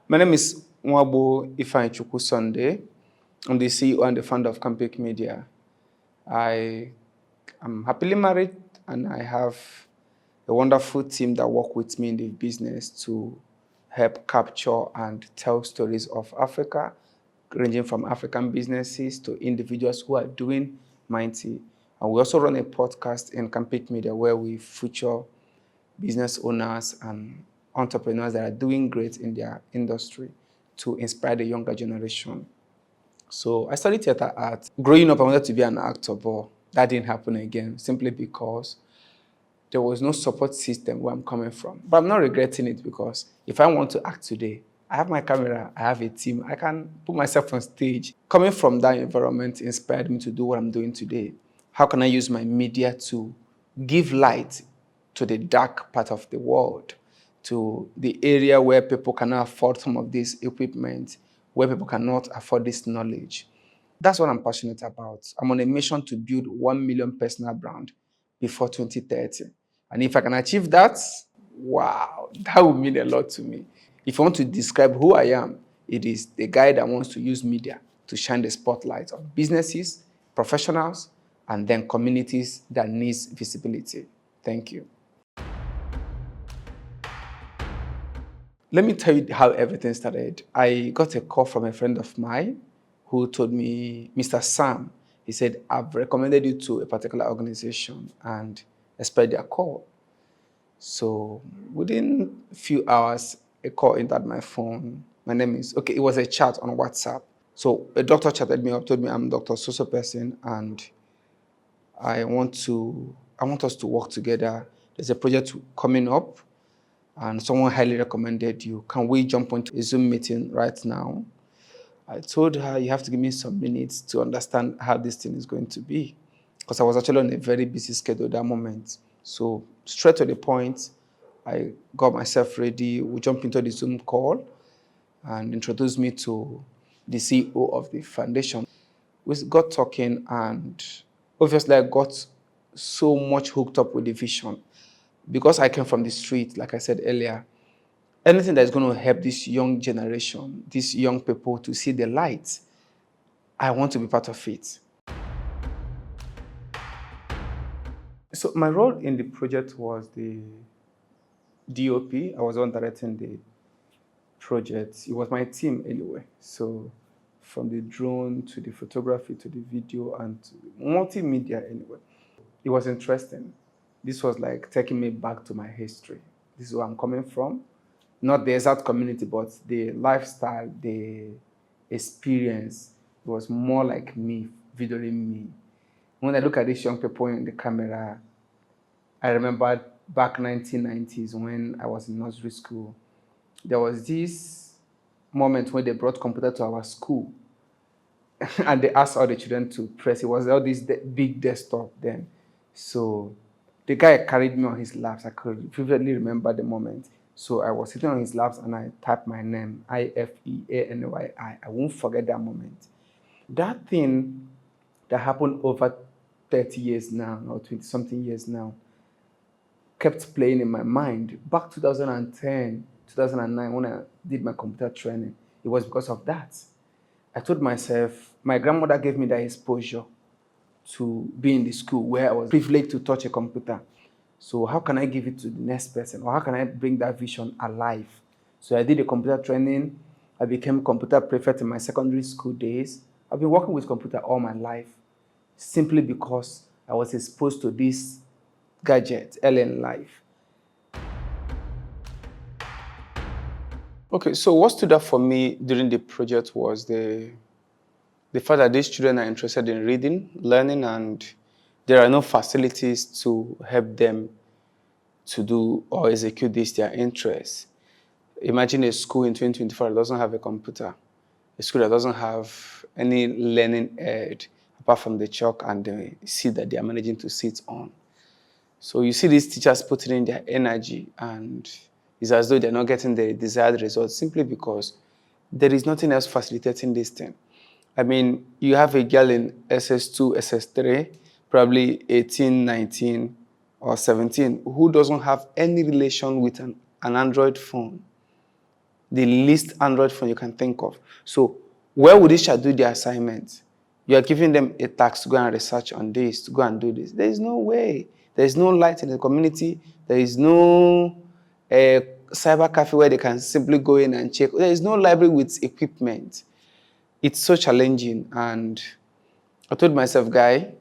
My name is 𝐈𝐟𝐞𝐬𝐢𝐠𝐻. I'm the CEO and the founder of 𝐶𝐬𝐬 Media. I am happily married and I have a wonderful team that work with me in the business to help capture and tell stories of Africa, ranging from African businesses to individuals who are doing mighty. And we also run a podcast in 𝐶𝐬𝐬 Media where we feature business owners and entrepreneurs that are doing great in their industry to inspire the younger generation. So I studied theater art. Growing up, I wanted to be an actor, but that didn't happen again, simply because there was no support system where I'm coming from. But I'm not regretting it, because if I want to act today, I have my camera, I have a team, I can put myself on stage. Coming from that environment inspired me to do what I'm doing today. How can I use my media to give light to the dark part of the world, to the area where people cannot afford some of this equipment, where people cannot afford this knowledge? That's what I'm passionate about. I'm on a mission to build 1 million personal brand before 2030. And if I can achieve that, wow, that would mean a lot to me. If I want to describe who I am, it is the guy that wants to use media to shine the spotlight on businesses, professionals, and then communities that needs visibility. Thank you. Let me tell you how everything started. I got a call from a friend of mine who told me, Mr. Sam, he said, I've recommended you to a particular organization and expect their call. So within a few hours, a call entered my phone. My name is, it was a chat on WhatsApp. So a doctor chatted me up, told me I'm Dr. So person and I want us to work together. There's a project coming up and someone highly recommended you. Can we jump onto a Zoom meeting right now? I told her, you have to give me some minutes to understand how this thing is going to be, because I was actually on a very busy schedule at that moment. So straight to the point, I got myself ready. We jumped into the Zoom call and introduced me to the CEO of the foundation. We got talking and obviously I got so much hooked up with the vision. Because I came from the street, like I said earlier, anything that's going to help this young generation, these young people to see the light, I want to be part of it. So my role in the project was the DOP. I was the one directing the project. It was my team anyway. So from the drone to the photography to the video and to multimedia anyway. It was interesting. This was like taking me back to my history. This is where I'm coming from. Not the exact community, but the lifestyle, the experience was more like me, videoing me. When I look at these young people in the camera, I remember back 1990s when I was in nursery school. There was this moment when they brought computer to our school and they asked all the children to press. It was all this big desktop then. So the guy carried me on his laps. I could vividly remember the moment. So I was sitting on his laps and I typed my name, 𝐈𝐟𝐞𝐬𝐢. I won't forget that moment. That thing that happened over 30 years now, or 20-something years now, kept playing in my mind. Back 2010, 2009, when I did my computer training, it was because of that. I told myself, my grandmother gave me that exposure to be in the school where I was privileged to touch a computer. So how can I give it to the next person? Or how can I bring that vision alive? So I did a computer training. I became computer prefect in my secondary school days. I've been working with computer all my life, simply because I was exposed to this gadget early in life. Okay, so what stood out for me during the project was the fact that these children are interested in reading, learning, and there are no facilities to help them to do or execute their interests. Imagine a school in 2024 that doesn't have a computer, a school that doesn't have any learning aid apart from the chalk and the seat that they are managing to sit on. So you see these teachers putting in their energy and it's as though they're not getting the desired results simply because there is nothing else facilitating this thing. I mean, you have a girl in SS2, SS3, probably 18, 19, or 17, who doesn't have any relation with an Android phone. the least Android phone you can think of. So where would this child do the assignment? You are giving them a task to go and research on this, to go and do this. There is no way. There is no light in the community. There is no cyber cafe where they can simply go in and check. There is no library with equipment. It's so challenging. And I told myself, guy,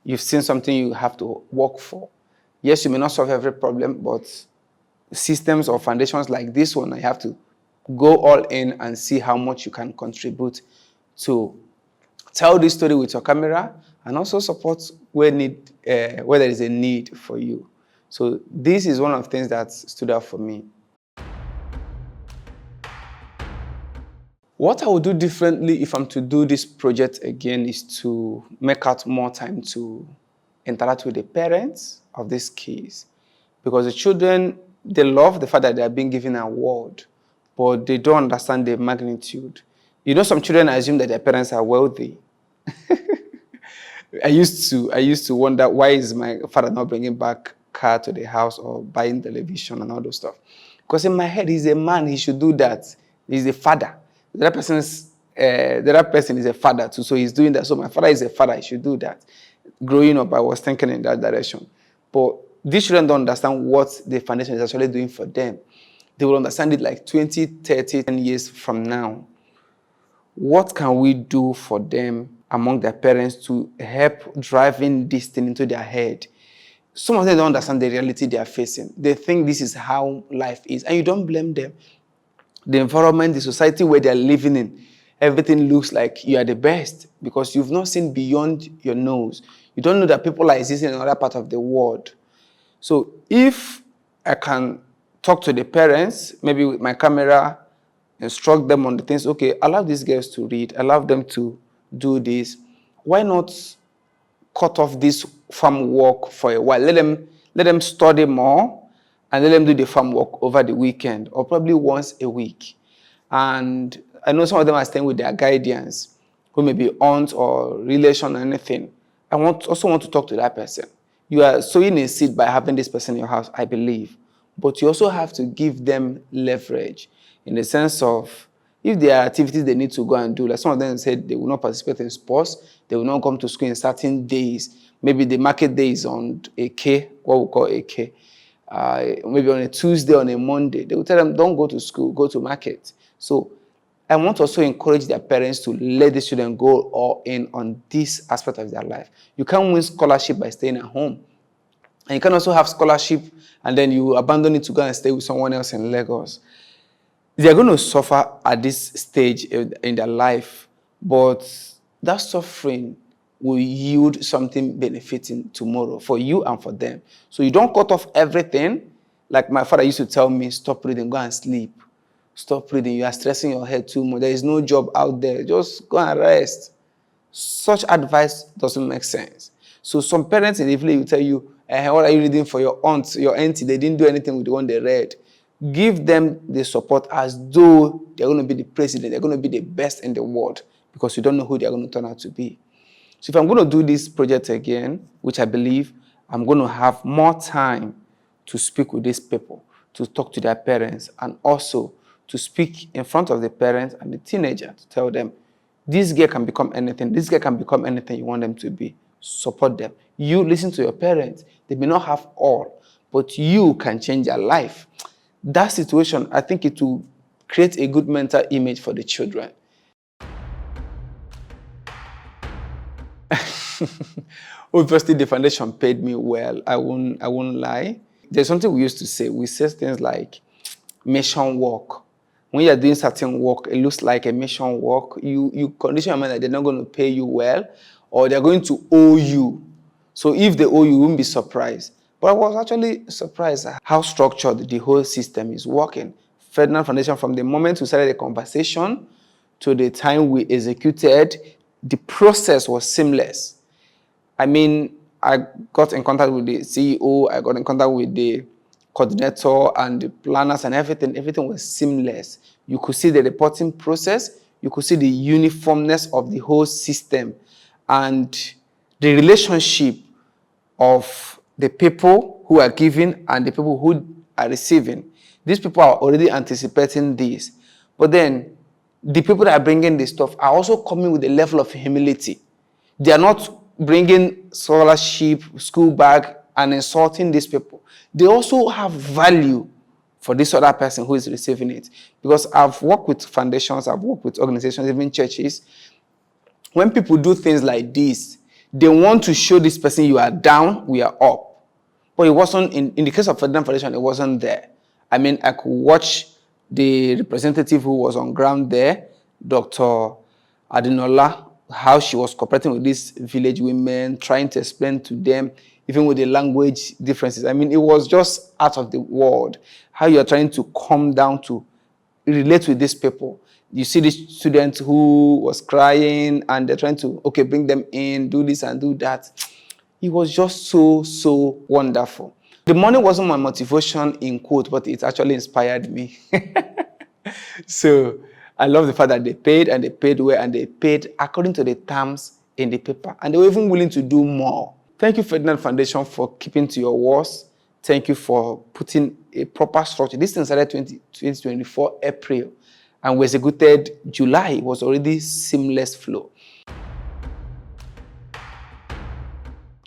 you've seen something you have to work for. Yes, you may not solve every problem, but systems or foundations like this one, you have to go all in and see how much you can contribute to tell this story with your camera and also support where there is a need for you. So this is one of the things that stood out for me. What I would do differently if I'm to do this project again is to make out more time to interact with the parents of these kids. Because the children, they love the fact that they are being given an award, but they don't understand the magnitude. You know, some children assume that their parents are wealthy. I used to wonder, why is my father not bringing back car to the house or buying television and all those stuff? Because in my head, he's a man, he should do that. He's a father. The other person is a father too, so he's doing that. So my father is a father, he should do that. Growing up, I was thinking in that direction. But these children don't understand what the foundation is actually doing for them. They will understand it like 20, 30, 10 years from now. What can we do for them among their parents to help driving this thing into their head? Some of them don't understand the reality they are facing. They think this is how life is, and you don't blame them. The environment, the society where they are living in, everything looks like you are the best because you've not seen beyond your nose. You don't know that people are existing in another part of the world. So if I can talk to the parents, maybe with my camera, instruct them on the things, okay, allow these girls to read, allow them to do this. Why not cut off this farm work for a while? Let them study more and let them do the farm work over the weekend or probably once a week. And I know some of them are staying with their guardians, who may be aunt or relation or anything. I also want to talk to that person. You are sowing a seed by having this person in your house, I believe. But you also have to give them leverage in the sense of, if there are activities they need to go and do, like some of them said they will not participate in sports, they will not come to school in certain days. Maybe the market day is on a K, what we call a K. Maybe on a Tuesday, on a Monday. They will tell them, don't go to school, go to market. So I want to also encourage their parents to let the children go all in on this aspect of their life. You can't win scholarship by staying at home. And you can also have scholarship and then you abandon it to go and stay with someone else in Lagos. They are going to suffer at this stage in their life, but that suffering will yield something benefiting tomorrow for you and for them. So you don't cut off everything. Like my father used to tell me, stop reading, go and sleep. Stop reading, you are stressing your head too much. There is no job out there. Just go and rest. Such advice doesn't make sense. So some parents in the village will tell you, what are you reading for your aunt, your auntie? They didn't do anything with the one they read. Give them the support as though they're going to be the president, they're going to be the best in the world, because you don't know who they're going to turn out to be. So if I'm going to do this project again, which I believe, I'm going to have more time to speak with these people, to talk to their parents, and also to speak in front of the parents and the teenager to tell them, this girl can become anything. This girl can become anything you want them to be. Support them. You listen to your parents. They may not have all, but you can change their life. That situation, I think it will create a good mental image for the children. Obviously, the foundation paid me well. I won't lie. There's something we used to say. We say things like mission work. When you're doing certain work, it looks like a mission work. You condition your mind that they're not going to pay you well, or they're going to owe you. So if they owe you, you won't be surprised. But I was actually surprised at how structured the whole system is working. Ferdnand Foundation, from the moment we started the conversation to the time we executed, the process was seamless. I mean, I got in contact with the CEO, I got in contact with the coordinator and the planners and everything. Everything was seamless. You could see the reporting process. You could see the uniformness of the whole system and the relationship of the people who are giving and the people who are receiving. These people are already anticipating this. But then, the people that are bringing this stuff are also coming with a level of humility. They are not bringing scholarship, school bag, and insulting these people. They also have value for this other person who is receiving it. Because I've worked with foundations, I've worked with organizations, even churches. When people do things like this, they want to show this person you are down, we are up. But it wasn't, in the case of Ferdnand Foundation, it wasn't there. I mean, I could watch the representative who was on ground there, Dr. Adinola, how she was cooperating with these village women, trying to explain to them, even with the language differences. I mean, it was just out of the world, how you're trying to come down to relate with these people. You see this student who was crying and they're trying to, okay, bring them in, do this and do that. It was just so wonderful. The money wasn't my motivation in quote, but it actually inspired me. So I love the fact that they paid and they paid well and they paid according to the terms in the paper. And they were even willing to do more. Thank you, Ferdnand Foundation, for keeping to your words. Thank you for putting a proper structure. This thing started 2024 April and was executed July. It was already seamless flow.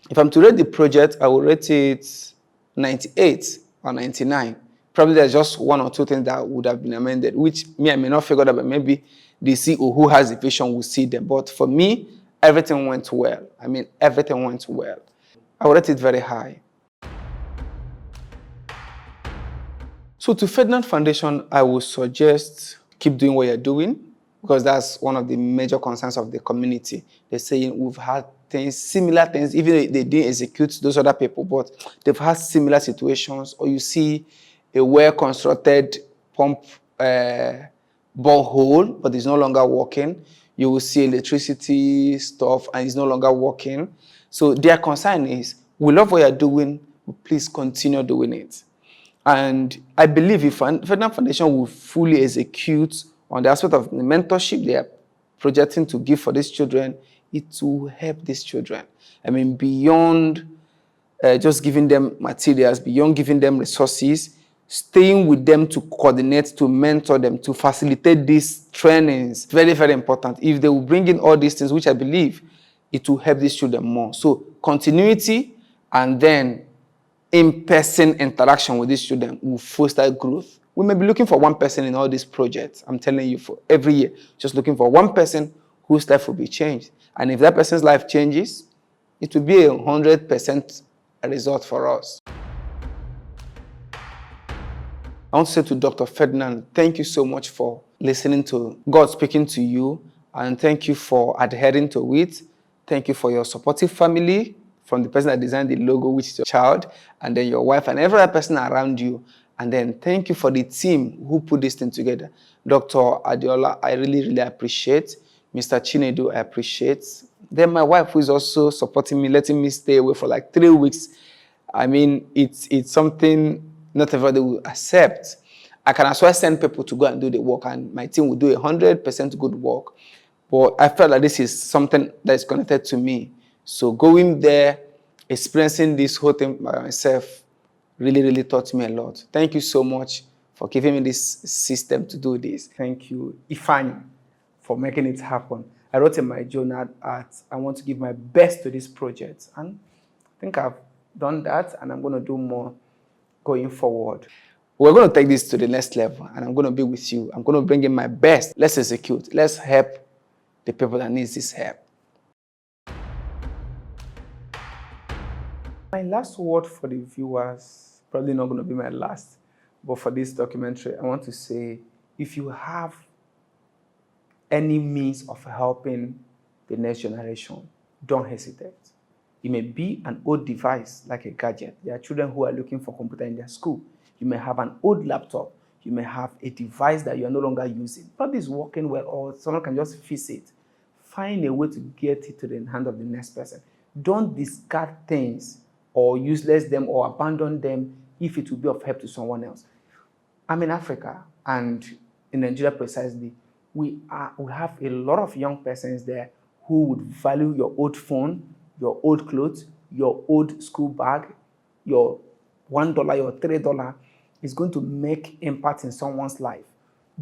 If I'm to rate the project, I will rate it 98 or 99. Probably there's just one or two things that would have been amended, which I may not figure out, but maybe the CEO who has the vision will see them. But for me, everything went well. I mean, everything went well. I would rate it very high. So to Ferdnand Foundation, I would suggest keep doing what you're doing, because that's one of the major concerns of the community. They're saying we've had things, similar things, even though they didn't execute those other people, but they've had similar situations. Or you see a well-constructed pump borehole, but it's no longer working. You will see electricity stuff, and it's no longer working. So their concern is, we love what you're doing, please continue doing it. And I believe if Ferdnand Foundation will fully execute on the aspect of the mentorship they are projecting to give for these children, it will help these children. I mean, beyond just giving them materials, beyond giving them resources, staying with them to coordinate, to mentor them, to facilitate these trainings, very, very important. If they will bring in all these things, which I believe, it will help these children more. So continuity and then in-person interaction with these children will foster growth. We may be looking for one person in all these projects. I'm telling you, for every year, just looking for one person whose life will be changed. And if that person's life changes, it will be 100% a result for us. I want to say to Dr. Ferdnand, thank you so much for listening to God speaking to you, and thank you for adhering to it. Thank you for your supportive family, from the person that designed the logo, which is your child, and then your wife and every other person around you. And then thank you for the team who put this thing together. Dr. Adiola, I really appreciate. Mr. Chinedu, I appreciate. Then my wife, who is also supporting me, letting me stay away for like 3 weeks. I mean, it's something not everybody will accept. I can as well send people to go and do the work, and my team will do 100% good work. But I felt like this is something that is connected to me. So going there, experiencing this whole thing by myself, really taught me a lot. Thank you so much for giving me this system to do this. Thank you, 𝐈𝐴𝐺𝐬, for making it happen. I wrote in my journal that I want to give my best to this project. And I think I've done that, and I'm going to do more going forward. We're going to take this to the next level, and I'm going to be with you. I'm going to bring in my best. Let's execute. Let's help the people that need this help. My last word for the viewers, probably not going to be my last, but for this documentary, I want to say, if you have any means of helping the next generation, don't hesitate. It may be an old device, like a gadget. There are children who are looking for computer in their school. You may have an old laptop. You may have a device that you are no longer using. Probably it's working well, or someone can just fix it. Find a way to get it to the hand of the next person. Don't discard things or useless them or abandon them if it will be of help to someone else. I'm in Africa, and in Nigeria precisely, we have a lot of young persons there who would value your old phone, your old clothes, your old school bag, your $1, your $3 is going to make impact in someone's life.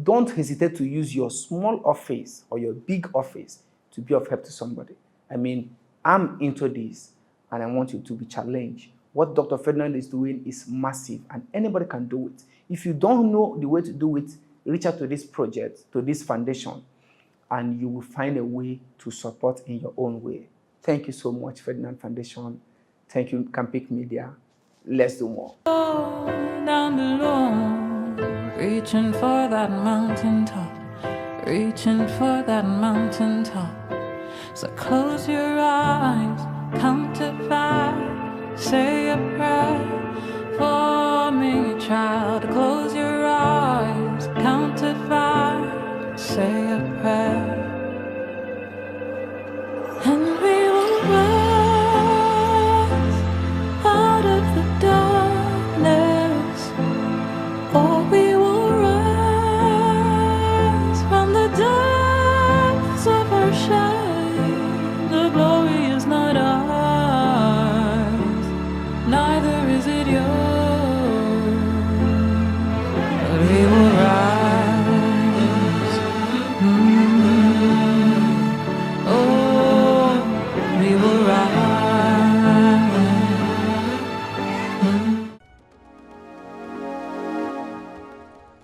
don't hesitate to use your small office or your big office to be of help to somebody. I mean, I'm into this and I want you to be challenged. What Dr. Ferdnand is doing is massive and anybody can do it. If you don't know the way to do it, reach out to this project, to this foundation, and you will find a way to support in your own way. Thank you so much, Ferdnand Foundation. Thank you, Campik Media. Let's do more. Down below, reaching for that mountaintop, reaching for that mountaintop. So close your eyes, count to 5, say a prayer for me, child. Close